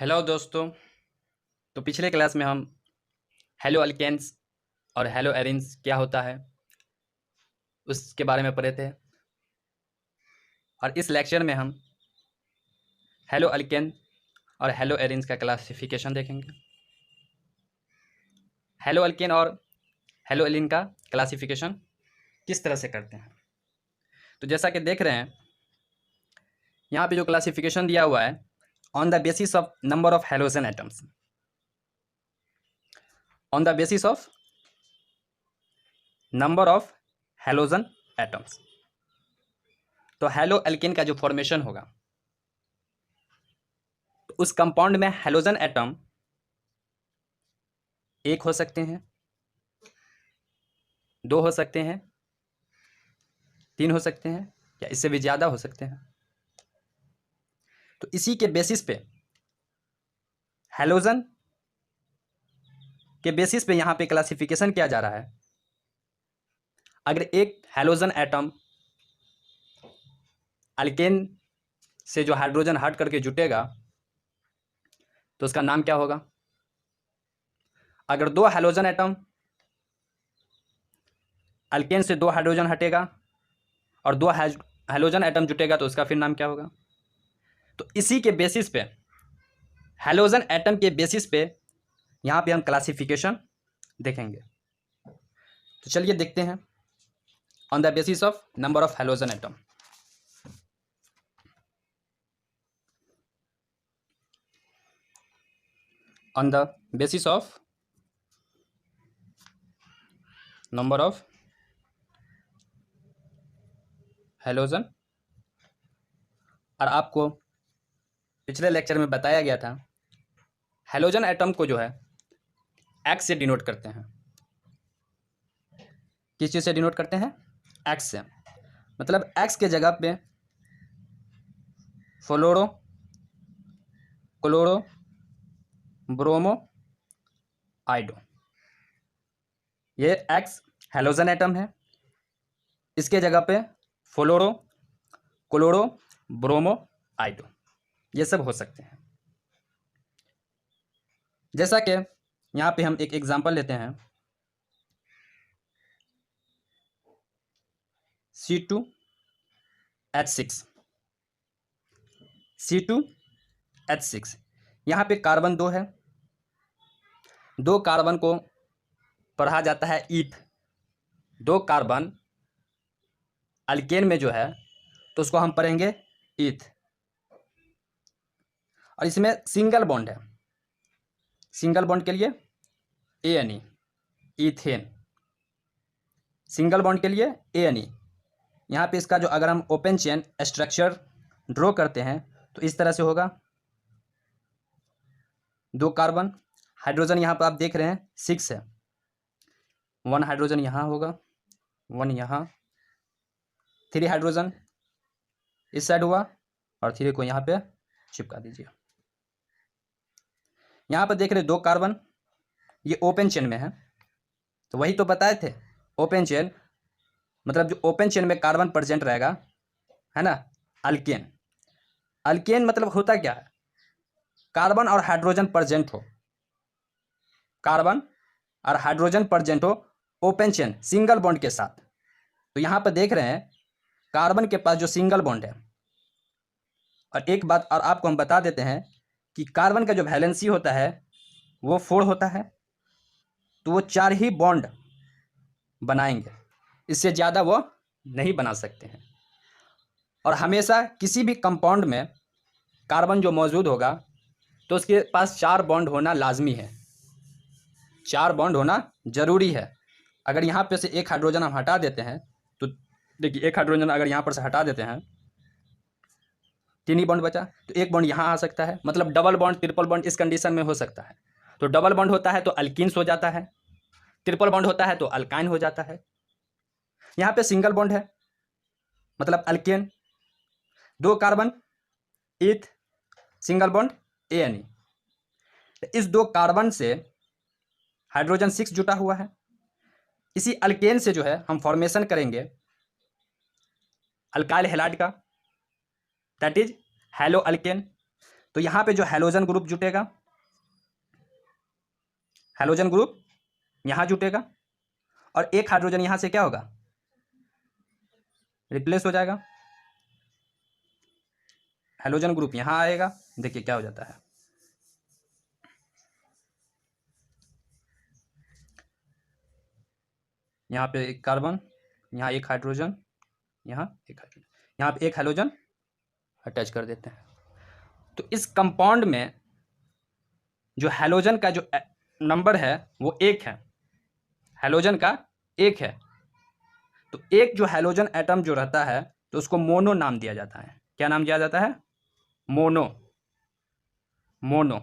Hello दोस्तों। तो पिछले क्लास में हम हेलो अल्केन्स और हेलो एरिन्स क्या होता है उसके बारे में पढ़े थे, और इस लेक्चर में हम हेलो अल्केन और हेलो एरिन्स का क्लासिफिकेशन देखेंगे। हेलो अल्केन और हेलो एलिन का क्लासिफिकेशन किस तरह से करते हैं। तो जैसा कि देख रहे हैं यहाँ पे जो क्लासिफिकेशन दिया हुआ है, on the basis of number of halogen atoms, on the basis of number of halogen atoms. तो हेलो एल्केन का जो फॉर्मेशन होगा, तो उस कंपाउंड में हेलोजन एटम एक हो सकते हैं, दो हो सकते हैं, तीन हो सकते हैं, या इससे भी ज़्यादा हो सकते हैं। तो इसी के बेसिस पे, हेलोजन के बेसिस पे यहाँ पे क्लासिफिकेशन किया जा रहा है। अगर एक हेलोजन एटम अल्केन से जो हाइड्रोजन हट करके जुटेगा तो उसका नाम क्या होगा। अगर दो हेलोजन एटम अल्केन से दो हाइड्रोजन हटेगा और दो हेलोजन एटम जुटेगा तो उसका फिर नाम क्या होगा। तो इसी के बेसिस पे, हेलोजन एटम के बेसिस पे यहाँ पे हम क्लासिफिकेशन देखेंगे। तो चलिए देखते हैं। On the basis of number of halogen atom, on the basis of number of halogen, और आपको पिछले लेक्चर में बताया गया था हेलोजन एटम को जो है एक्स से डिनोट करते हैं। किस चीज़ से डिनोट करते हैं? एक्स से। मतलब एक्स के जगह पे फ्लोरो, क्लोरो, ब्रोमो, आइडो, ये एक्स हेलोजन एटम है। इसके जगह पे फ्लोरो, क्लोरो, ब्रोमो, आइडो, ये सब हो सकते हैं। जैसा कि यहाँ पे हम एक एग्जांपल लेते हैं, C2H6, C2H6, यहाँ पे कार्बन दो है, दो कार्बन को पढ़ा जाता है ईथ। दो कार्बन अल्केन में जो है तो उसको हम पढ़ेंगे ईथ। और इसमें सिंगल बॉन्ड है, सिंगल बॉन्ड के लिए ANE, ईथेन। सिंगल बॉन्ड के लिए ANE। यहाँ पे इसका जो अगर हम ओपन चेन स्ट्रक्चर ड्रॉ करते हैं तो इस तरह से होगा। दो कार्बन, हाइड्रोजन यहाँ पर आप देख रहे हैं 6 है, 1 हाइड्रोजन यहाँ होगा, 1 यहाँ, 3 हाइड्रोजन इस साइड हुआ और 3 को यहाँ पे चिपका दीजिए। यहाँ पर देख रहे 2 कार्बन, ये ओपन चेन में है। तो वही तो बताए थे, ओपन चेन मतलब जो ओपन चेन में कार्बन प्रेजेंट रहेगा, है ना, अल्केन। अल्केन मतलब होता क्या है? कार्बन और हाइड्रोजन प्रेजेंट हो, कार्बन और हाइड्रोजन प्रेजेंट हो ओपन चेन सिंगल बॉन्ड के साथ। तो यहाँ पर देख रहे हैं कार्बन के पास जो सिंगल बॉन्ड है। और एक बात और आपको हम बता देते हैं कि कार्बन का जो वैलेंसी होता है वो 4 होता है, तो वो 4 ही बॉन्ड बनाएंगे, इससे ज़्यादा वो नहीं बना सकते हैं। और हमेशा किसी भी कंपाउंड में कार्बन जो मौजूद होगा तो उसके पास 4 बॉन्ड होना लाजमी है, 4 बॉन्ड होना ज़रूरी है। अगर यहाँ पे से एक हाइड्रोजन हम हटा देते हैं तो देखिए, एक हाइड्रोजन अगर यहाँ पर से हटा देते हैं, 3 ही बॉन्ड बचा, तो एक बॉन्ड यहाँ आ सकता है। मतलब डबल बॉन्ड, ट्रिपल बॉन्ड इस कंडीशन में हो सकता है। तो डबल बॉन्ड होता है तो अल्कीन्स हो जाता है, ट्रिपल बॉन्ड होता है तो अल्काइन हो जाता है। यहाँ पे सिंगल बॉन्ड है मतलब alkane, 2 carbon eth, single bond ANE। इस 2 कार्बन से हाइड्रोजन 6 जुटा हुआ है। इसी अल्केन से जो है हम फॉर्मेशन करेंगे अल्काइल हैलाइड का, दैट इज हेलो अल्केन। तो यहाँ पे जो हैलोजन ग्रुप जुटेगा, हैलोजन ग्रुप यहाँ जुटेगा और एक हाइड्रोजन यहाँ से क्या होगा, रिप्लेस हो जाएगा। हैलोजन ग्रुप यहाँ आएगा, देखिए क्या हो जाता है, यहाँ पे एक कार्बन, यहाँ एक हाइड्रोजन, यहाँ एक हाइड्रोजन, यहाँ पे एक हैलोजन अटैच कर देते हैं। तो इस कंपाउंड में जो हैलोजन का जो नंबर है वो 1 है, हैलोजन का 1 है। तो एक जो हैलोजन एटम जो रहता है तो उसको मोनो नाम दिया जाता है। क्या नाम दिया जाता है, मोनो, मोनो।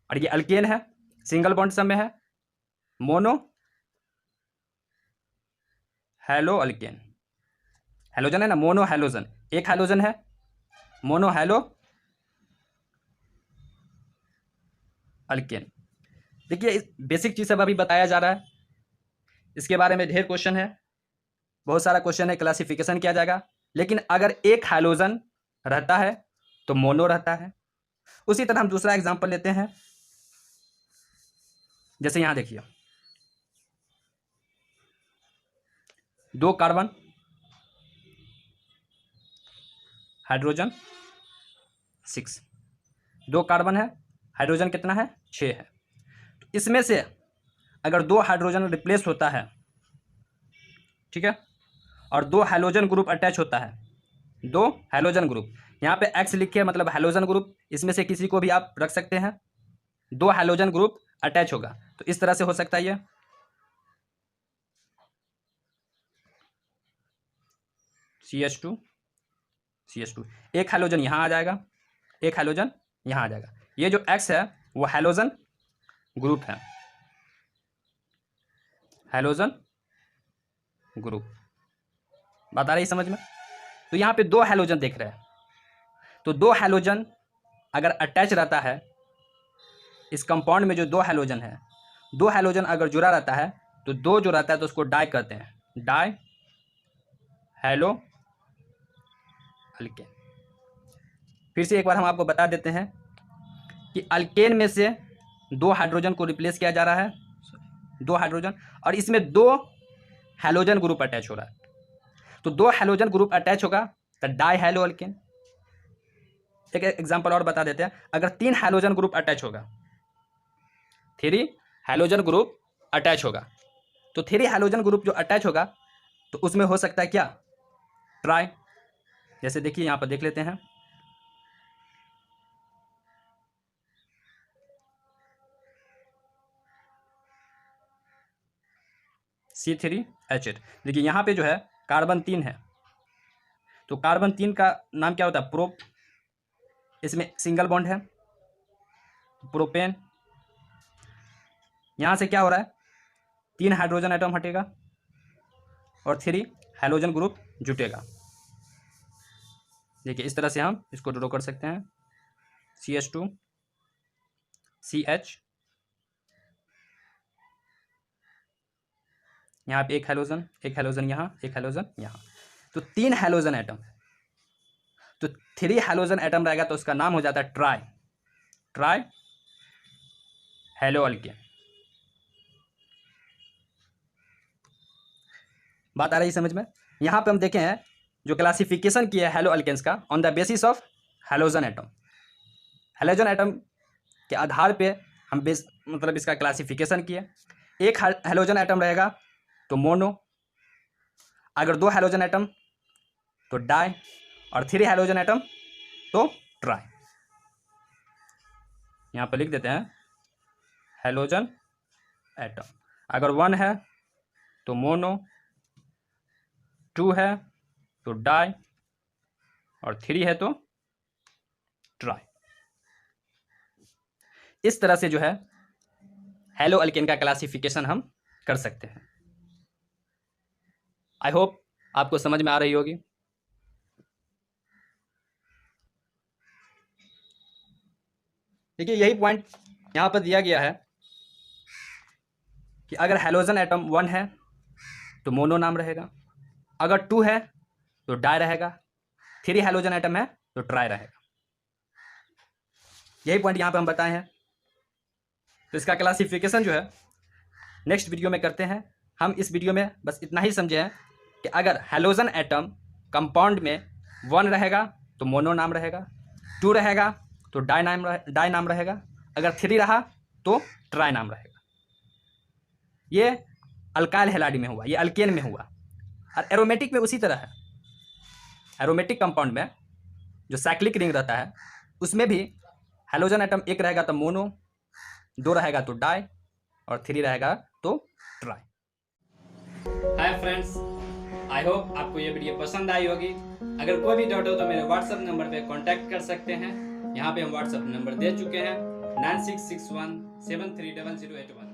और ये अल्केन है, सिंगल बॉन्ड सब में है, मोनो हैलो अल्केन। हैलोजन है ना, मोनो हैलोजन, एक हैलोजन है, मोनो हैलो अल्केन। देखिए इस बेसिक चीज़ सब अभी बताया जा रहा है, इसके बारे में ढेर क्वेश्चन है, बहुत सारा क्वेश्चन है, क्लासिफिकेशन किया जाएगा। लेकिन अगर एक हैलोजन रहता है तो मोनो रहता है। उसी तरह हम दूसरा एग्जांपल लेते हैं, जैसे यहां देखिए 2 कार्बन, हाइड्रोजन 6, 2 कार्बन है, हाइड्रोजन कितना है, 6 है। तो इसमें से अगर 2 हाइड्रोजन रिप्लेस होता है, ठीक है, और 2 हैलोजन ग्रुप अटैच होता है, 2 हैलोजन ग्रुप, यहाँ पे एक्स लिखिए मतलब हैलोजन ग्रुप, इसमें से किसी को भी आप रख सकते हैं, 2 हैलोजन ग्रुप अटैच होगा तो इस तरह से हो सकता है ये CH2 CH2, एक हैलोजन यहाँ आ जाएगा, एक हैलोजन यहाँ आ जाएगा। ये जो एक्स है वो हैलोजन ग्रुप है, हैलोजन ग्रुप, बात आ रही समझ में। तो यहाँ पे 2 हैलोजन देख रहे हैं, तो 2 हैलोजन अगर अटैच रहता है इस कंपाउंड में, जो 2 हैलोजन है, 2 हैलोजन अगर जुड़ा रहता है तो 2 जो रहता है तो उसको डाई कहते हैं, डाई हैलो अल्केन। फिर से एक बार हम आपको बता देते हैं कि अल्केन में से 2 हाइड्रोजन को रिप्लेस किया जा रहा है, 2 हाइड्रोजन, और इसमें 2 हैलोजन ग्रुप अटैच हो रहा है। तो 2 हैलोजन ग्रुप अटैच होगा तो डाई हैलो अल्केन। एक एग्जांपल और बता देते हैं, अगर 3 हैलोजन ग्रुप अटैच होगा, 3 हैलोजन ग्रुप अटैच होगा, तो 3 हैलोजन ग्रुप जो अटैच होगा तो उसमें हो सकता है क्या, ट्राई। जैसे देखिए यहां पर देख लेते हैं, C3H8। देखिए यहाँ पे जो है कार्बन 3 है, तो कार्बन 3 का नाम क्या होता है, प्रोप, इसमें सिंगल बॉन्ड है, प्रोपेन। यहाँ से क्या हो रहा है, 3 हाइड्रोजन एटम हटेगा और 3 हैलोजन ग्रुप जुटेगा। देखिए इस तरह से हम इसको ड्रॉ कर सकते हैं, CH2 CH, यहाँ पे एक हैलोजन यहाँ, एक हैलोजन यहाँ, तो 3 हैलोजन एटम है। तो 3 हैलोजन एटम रहेगा तो उसका नाम हो जाता है ट्राई, ट्राई हैलो अल्केन। बात आ रही समझ में। यहाँ पे हम देखें हैं जो क्लासिफिकेशन किया है हैलो अल्केन्स का, on the basis of halogen atom, halogen atom के आधार पे हम मतलब इसका क्लासिफिकेशन किए। एक हैलोजन एटम रहेगा तो मोनो, अगर 2 हैलोजन एटम तो डाई, और 3 हैलोजन एटम तो ट्राई। यहाँ पर लिख देते हैं हैलोजन एटम, अगर 1 है तो मोनो, 2 है तो डाई, और 3 है तो ट्राई। इस तरह से जो है हैलो अल्केन का क्लासिफिकेशन हम कर सकते हैं। आई होप आपको समझ में आ रही होगी। देखिए यही पॉइंट यहाँ पर दिया गया है कि अगर हैलोजन एटम 1 है तो मोनो नाम रहेगा, अगर 2 है तो डाई रहेगा, 3 हैलोजन एटम है तो ट्राई रहेगा। यही पॉइंट यहाँ पे हम बताए हैं। तो इसका क्लासिफिकेशन जो है नेक्स्ट वीडियो में करते हैं। हम इस वीडियो में बस इतना ही समझे हैं कि अगर हैलोजन एटम कंपाउंड में 1 रहेगा तो मोनो नाम रहेगा, 2 रहेगा तो डाई नाम रहेगा, अगर 3 रहा तो ट्राई नाम रहेगा। ये अल्काइल हैलाइड में हुआ, ये अल्केन में हुआ। और एरोमेटिक में उसी तरह है। एरोमेटिक कंपाउंड में जो साइक्लिक रिंग रहता है उसमें भी हैलोजन एटम 1 रहेगा तो मोनो, 2 रहेगा तो डाई और 3 रहेगा तो try. Hi friends, I hope आपको ये वीडियो पसंद आई होगी। अगर कोई भी डाउट हो तो मेरे व्हाट्सएप नंबर पे कांटेक्ट कर सकते हैं। यहाँ पे हम व्हाट्सएप नंबर दे चुके हैं 9661730081।